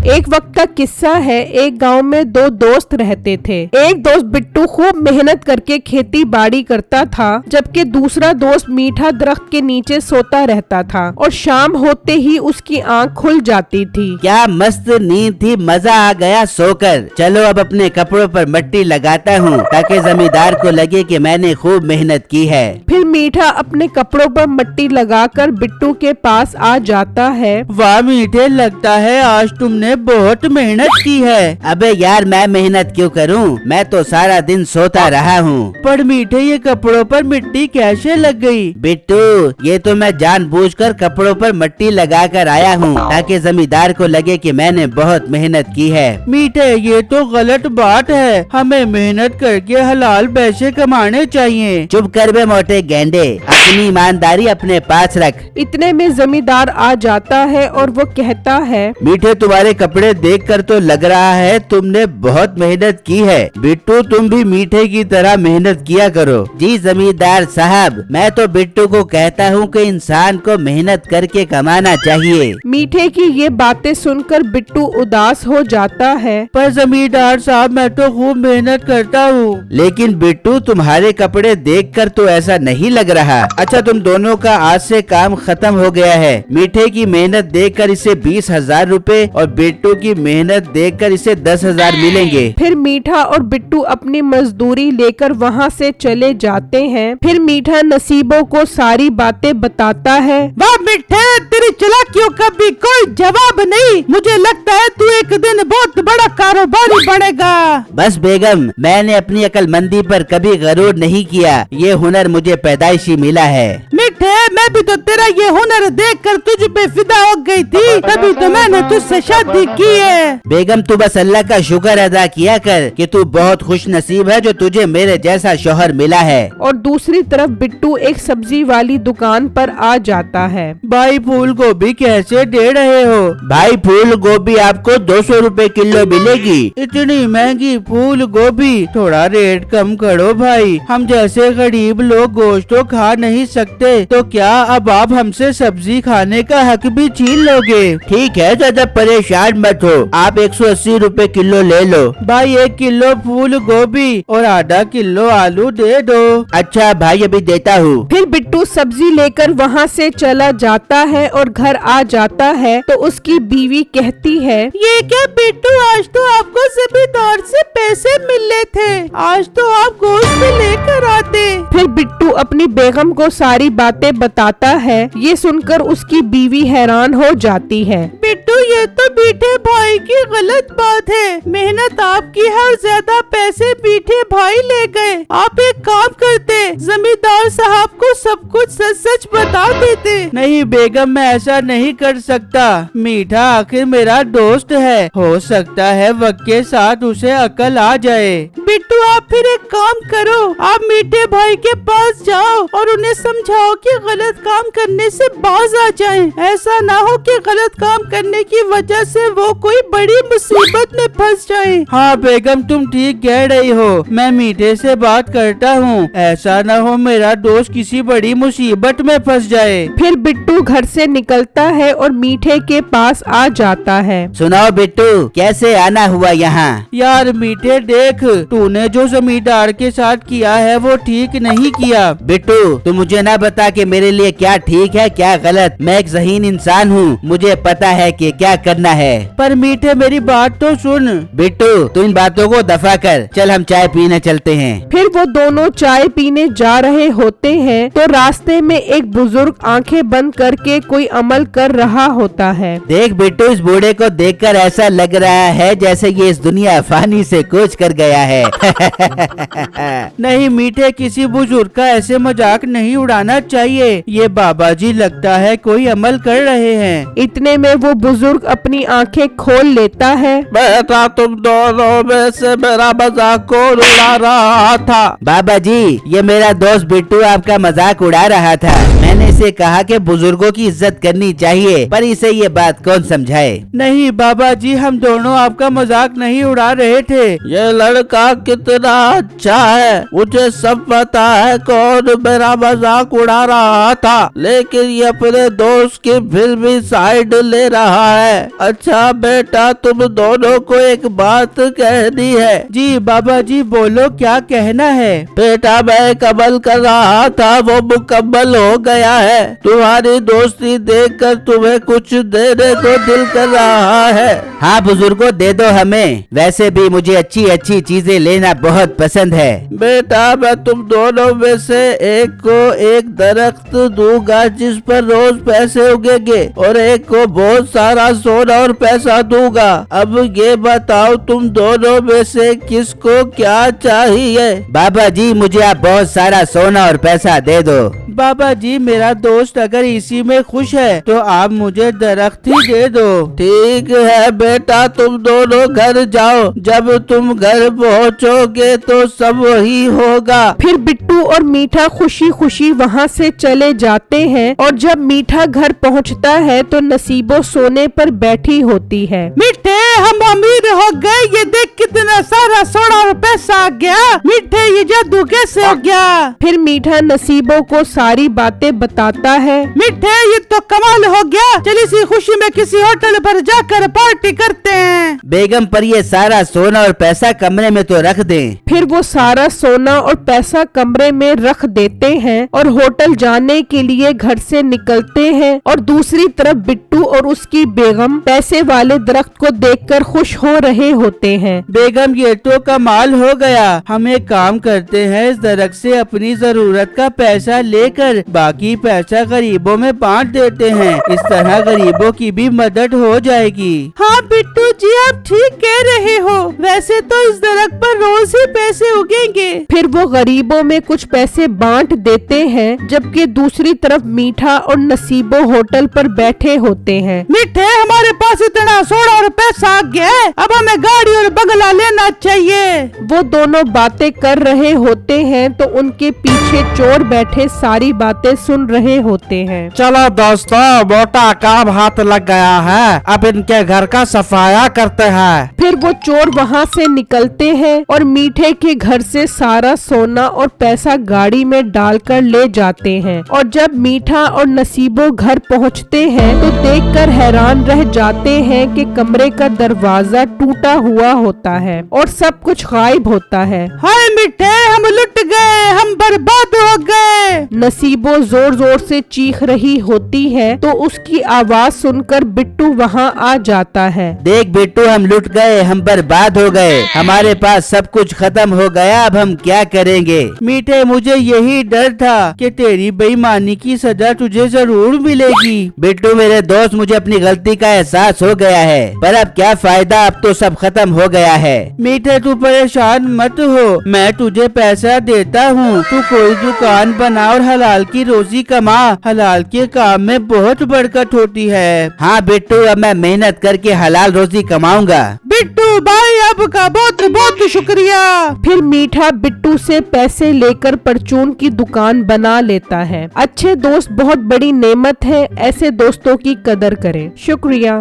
एक वक्त का किस्सा है। एक गांव में दो दोस्त रहते थे। एक दोस्त बिट्टू खूब मेहनत करके खेती बाड़ी करता था, जबकि दूसरा दोस्त मीठा दरख्त के नीचे सोता रहता था और शाम होते ही उसकी आंख खुल जाती थी। क्या मस्त नींद थी, मजा आ गया सोकर। चलो अब अपने कपड़ों पर मिट्टी लगाता हूँ ताकि जमींदार को लगे कि मैंने खूब मेहनत की है। फिर मीठा अपने कपड़ों पर मिट्टी लगाकर बिट्टू के पास आ जाता है। वाह मीठे, लगता है आज तुमने बहुत मेहनत की है। अबे यार, मैं मेहनत क्यों करूं? मैं तो सारा दिन सोता रहा हूँ। पर मीठे, ये कपड़ों पर मिट्टी कैसे लग गई? बिट्टू, ये तो मैं जानबूझकर कपड़ों पर मिट्टी लगाकर आया हूँ ताकि जमींदार को लगे कि मैंने बहुत मेहनत की है। मीठे, ये तो गलत बात है। हमें मेहनत करके हलाल पैसे कमाने चाहिए। चुप कर बे मोटे गेंडे, अपनी ईमानदारी अपने पास रख। इतने में जमींदार आ जाता है और वो कहता है, मीठे, तुम्हारे कपड़े देखकर तो लग रहा है तुमने बहुत मेहनत की है। बिट्टू, तुम भी मीठे की तरह मेहनत किया करो। जी जमींदार साहब, मैं तो बिट्टू को कहता हूँ कि इंसान को मेहनत करके कमाना चाहिए। मीठे की ये बातें सुनकर बिट्टू उदास हो जाता है। पर जमींदार साहब, मैं तो खूब मेहनत करता हूँ। लेकिन बिट्टू, तुम्हारे कपड़े देखकर तो ऐसा नहीं लग रहा। अच्छा, तुम दोनों का आज से काम खत्म हो गया है। मीठे की मेहनत देखकर इसे 20,000 रूपए और बिट्टू की मेहनत देखकर इसे 10,000 मिलेंगे। फिर मीठा और बिट्टू अपनी मजदूरी लेकर वहाँ से चले जाते हैं। फिर मीठा नसीबों को सारी बातें बताता है। वाह मीठे, तेरी चालाकियों का भी कोई जवाब नहीं। मुझे लगता है तू एक दिन बहुत बड़ा कारोबारी बनेगा। बस बेगम, मैंने अपनी अक्लमंदी पर कभी गरूर नहीं किया। ये हुनर मुझे पैदाइशी मिला है। मीठे, मैं भी तो तेरा ये हुनर देखकर तुझ पे फिदा हो गई थी, तभी तो मैंने तुझसे शादी की है। बेगम, तू बस अल्लाह का शुक्र अदा किया कर कि तू बहुत खुश नसीब है जो तुझे मेरे जैसा शौहर मिला है। और दूसरी तरफ बिट्टू एक सब्जी वाली दुकान पर आ जाता है। भाई, फूल गोभी कैसे दे रहे हो? भाई, फूल गोभी आपको 200 रूपए किलो मिलेगी। इतनी महंगी फूल गोभी, थोड़ा रेट कम करो भाई। हम जैसे गरीब लोग गोश्त तो खा नहीं सकते, तो क्या अब आप हमसे सब्जी खाने का हक भी छीन लोगे? ठीक है, ज्यादा परेशान मत हो, आप 180 रूपए किलो ले लो। भाई, 1 किलो फूल गोभी और आधा किलो आलू दे दो। अच्छा भाई, अभी देता हूँ। फिर बिट्टू सब्जी लेकर वहाँ से चला जाता है और घर आ जाता है तो उसकी बीवी कहती है, ये क्या बिट्टू, आज तो आपको सभी दौर से पैसे मिले थे, आज तो आप गोश्त लेकर आते। फिर बिट्टू अपनी बेगम को सारी बातें बताता है। ये सुनकर उसकी बीवी हैरान हो जाती है। बिट्टू, ये तो मीठे भाई की गलत बात है। मेहनत आपकी है और ज्यादा पैसे मीठे भाई ले गए। आप एक काम करते, जमींदार साहब को सब कुछ सच सच बता देते। नहीं बेगम, मैं ऐसा नहीं कर सकता। मीठा आखिर मेरा दोस्त है, हो सकता है वक्त के साथ उसे अकल आ जाए। बिट्टू, आप फिर एक काम करो, आप मीठे भाई के पास जाओ और उन्हें समझाओ कि गलत काम करने से बाज आ जाएं। ऐसा ना हो कि गलत काम करने की वजह से वो कोई बड़ी मुसीबत में फंस जाए। हाँ बेगम, तुम ठीक कह रही हो, मैं मीठे से बात करता हूँ। ऐसा ना हो मेरा दोस्त किसी बड़ी मुसीबत में फंस जाए। फिर बिट्टू घर से निकलता है और मीठे के पास आ जाता है। सुनाओ बिट्टू, कैसे आना हुआ यहाँ? यार मीठे, देख, तूने जो जमींदार के साथ किया है वो ठीक नहीं किया। बिट्टू, तू मुझे ना बता कि मेरे लिए क्या ठीक है क्या गलत। मैं एक ज़हीन इंसान हूँ, मुझे पता है कि क्या करना है। पर मीठे, मेरी बात तो सुन। बिट्टू, तू इन बातों को दफा कर, चल हम चाय पीने चलते हैं। फिर वो दोनों चाय पीने जा रहे होते हैं तो रास्ते में एक बुजुर्ग आंखें बंद करके कोई अमल कर रहा होता है। देख बिट्टू, इस बूढ़े को देखकर ऐसा लग रहा है जैसे ये इस दुनिया फानी से कूच कर गया है। नहीं मीठे, किसी बुजुर्ग का ऐसे मजाक नहीं उड़ाना चाहिए। ये बाबा जी लगता है कोई अमल कर रहे हैं। इतने में वो बुजुर्ग अपनी आंखें खोल लेता है। बेटा, तुम दोनों में से मेरा मजाक कौन उड़ा रहा था? बाबा जी, ये मेरा दोस्त बिट्टू आपका मजाक उड़ा रहा था। मैंने इसे कहा कि बुजुर्गों की इज्जत करनी चाहिए, पर इसे ये बात कौन समझाए। नहीं बाबा जी, हम दोनों आपका मजाक नहीं उड़ा रहे थे। ये लड़का कितना अच्छा है, मुझे सब पता है कौन मेरा मजाक उड़ा रहा था, लेकिन ये अपने दोस्त की फिर भी साइड ले रहा है। अच्छा बेटा, तुम दोनों को एक बात कहनी है। जी बाबा जी, बोलो क्या कहना है। बेटा, मैं कमल कर रहा था, वो मुकम्मल हो गया है। तुम्हारी दोस्ती देखकर तुम्हें कुछ देने को दिल कर रहा है। हाँ बुजुर्गों, दे दो हमें, वैसे भी मुझे अच्छी अच्छी चीजें लेना बहुत पसंद है। बेटा, मैं तुम दोनों में से एक को एक दरख्त दूंगा जिस पर रोज पैसे उगेंगे, और एक को बहुत सारा सोना और पैसा दूंगा। अब ये बताओ, तुम दोनों में से किसको क्या चाहिए? बाबा जी, मुझे आप बहुत सारा सोना और पैसा दे दो। बाबा जी, मेरा दोस्त अगर इसी में खुश है तो आप मुझे दरख्त ही दे दो। ठीक है बेटा, तुम दोनों घर जाओ। जब तुम घर पहुंचोगे तो सब वही होगा। फिर बिट्टू और मीठा खुशी खुशी वहाँ से चले जाते हैं, और जब मीठा घर पहुँचता है तो नसीबो सोने पर बैठी होती है। मीठे, हम अमीर हो गए, ये देख कितना सारा सोना और पैसा आ गया। मीठे, ये जादू कैसे हो गया? फिर मीठा नसीबो को सारी बातें बताता है। मीठे, ये तो कमाल हो गया। चल इसी खुशी में किसी होटल पर जाकर पार्टी करते हैं। बेगम, पर ये सारा सोना और पैसा कमरे में तो रख दें। फिर वो सारा सोना और पैसा कमरे में रख देते हैं और होटल जाने के लिए घर से निकलते हैं। और दूसरी तरफ बिट्टू और उसकी बेगम पैसे वाले दरख्त को देखकर खुश हो रहे होते हैं। बेगम, ये तो कमाल हो गया। हम एक काम करते हैं, इस दरख्त से अपनी जरूरत का पैसा लेकर बाकी पैसा गरीबों में बांट देते हैं। इस तरह गरीबों की भी मदद हो जाएगी। हाँ बिट्टू जी, आप ठीक कह रहे हो। वैसे तो इस दरख्त पर रोज ही पैसे उगेंगे। फिर वो गरीबों में कुछ पैसे बांट देते हैं, जबकि दूसरी तरफ मीठा और नसीबो होटल पर बैठे होते हैं। मीठे, हमारे पास इतना सोना और पैसा आ गया है, अब हमें गाड़ी और बंगला लेना चाहिए। वो दोनों बातें कर रहे होते हैं तो उनके पीछे चोर बैठे सारी बातें सुन रहे होते हैं। चलो दोस्तों, मोटा काम हाथ लग गया है, अब इनके घर का सफाया करते हैं। फिर वो चोर वहाँ से निकलते हैं और मीठे के घर से सारा सोना और पैसा गाड़ी में डालकर ले जाते हैं। और जब मीठा और नसीबो घर पहुँचते हैं तो देखकर हैरान रह जाते हैं कि कमरे का दरवाजा टूटा हुआ होता है और सब कुछ गायब होता है। हाय मीठे, हम लुट गए, हम बर्बाद हो गए। नसीबो जोर जोर से चीख रही होती है तो उसकी आवाज सुनकर बिट्टू वहाँ आ जाता है। देख बिट्टू, हम लुट गए, हम बर्बाद हो गए, हमारे पास सब कुछ खत्म हो गया, अब हम क्या करेंगे? मीठे, मुझे यही डर था कि तेरी बेईमानी की सजा तुझे जरूर मिलेगी। बिट्टू मेरे दोस्त, मुझे अपनी गलती का एहसास हो गया है, पर अब क्या फायदा, अब तो सब खत्म हो गया है। मीठे, तू परेशान मत हो, मैं तुझे पैसा देता हूँ। तू कोई दुकान बना और हलाल की रोजी कमा। हलाल के काम में बहुत बरकत होती है। हाँ बिट्टू, अब मैं मेहनत करके हलाल रोजी कमाऊंगा। बिट्टू भाई, आपका बहुत बहुत शुक्रिया। फिर मीठा बिट्टू से पैसे लेकर परचून की दुकान बना लेता है। अच्छे दोस्त बहुत बड़ी नेमत है, ऐसे दोस्तों की कदर करें। शुक्रिया।